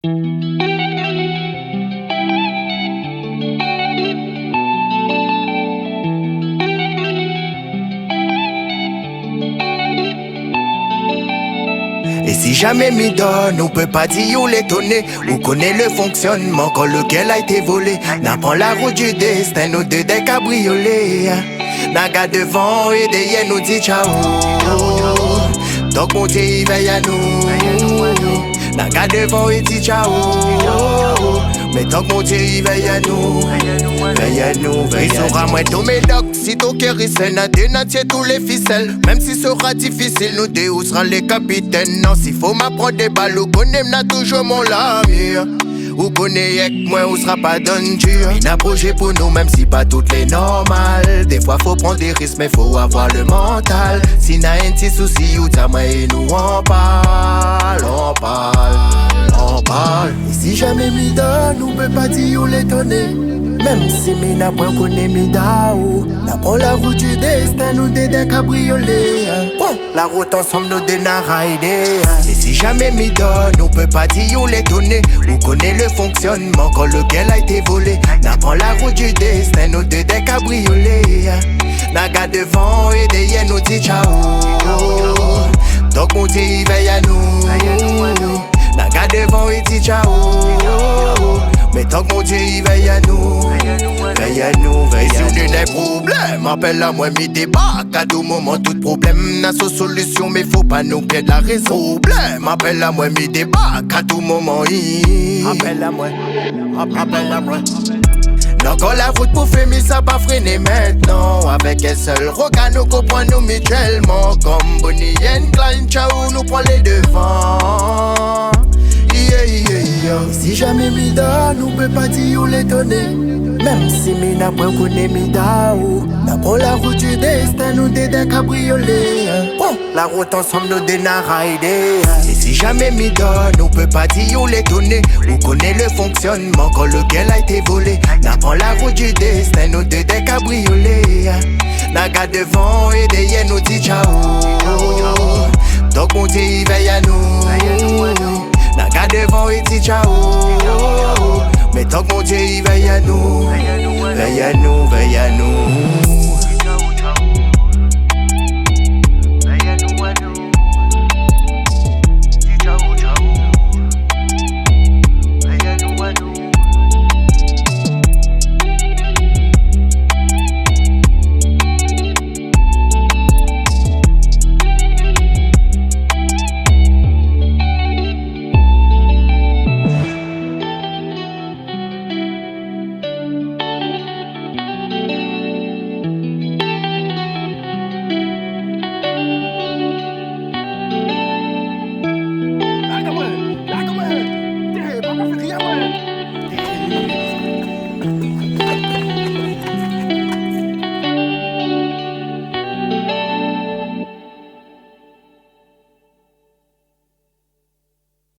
Et si jamais m'y donne, on peut pas dire où l'étonner. On connaît le fonctionnement quand lequel a été volé. N'a pas la route du destin, nous deux des cabriolets. Naga devant et derrière nous dit ciao. Donc mon Dieu veille à nous. Naga devant et dit ciao. Mais tant que mon Dieu veille à nous. Veille à nous, veille à nous. Il sera moins tout médoc, si ton cœur est sain, à dénatier tous les ficelles. Même si ce sera difficile, nous deux où sera les capitaines. Non, s'il faut m'apprendre des balles, ou connaît n'a toujours mon lami. Ou connaît avec moi, ou sera pas danger. Il n'a projet pour nous, même si pas toutes les normales. Des fois faut prendre des risques, mais faut avoir le mental. Si n'a un petit souci, ou t'as moi et nous on parle, on parle, on parle. Et si jamais m'y donne, on peut pas dire où l'étonner. Même si mi n'a point connaît mi daou. N'a pas la route du destin, nous des cabriolets. Bon, la route ensemble nous des n'a raidé. Et si jamais mi donne, on peut pas dire où l'étonner. On connaît le fonctionnement quand lequel a été volé. N'a pas la route du destin, nous des cabriolets. Naga devant et derrière nous dit ciao. Donc mon Dieu veille à nous. Naga devant et dit ciao. Mais tant que mon Dieu veille à nous. Veille à nous, veille à nous. Si on a des problèmes, appelle à moi, mi débarque. À tout moment, tout problème n'a sa solution, mais faut pas nous perdre la raison. Problème, appelle à moi, mi débarque. À tout moment, appelle à moi, appelle à moi. Encore la route pour faire, mais ça pas freiner maintenant. Avec un seul regard, nous comprenons mutuellement. Comme Bonnie and Clyde, ciao, nous prend les devants. Si jamais m'y donne, on peut pas dire où l'étonner. Même si mi n'a point connaît mi daou. N'a pas la route du destin, nous des cabriolets. Bon, la route ensemble nous des n'a raidé. Et si jamais m'y donne, on peut pas dire où l'étonner. On connaît le fonctionnement quand lequel a été volé. N'a pas la route du destin, nous deux des cabriolets. Naga devant et derrière nous dit ciao. Donc mon Dieu veille à nous. Naga devant et dit ciao. Mais tant que mon Dieu veille à nous. Veille à nous, veille à nous.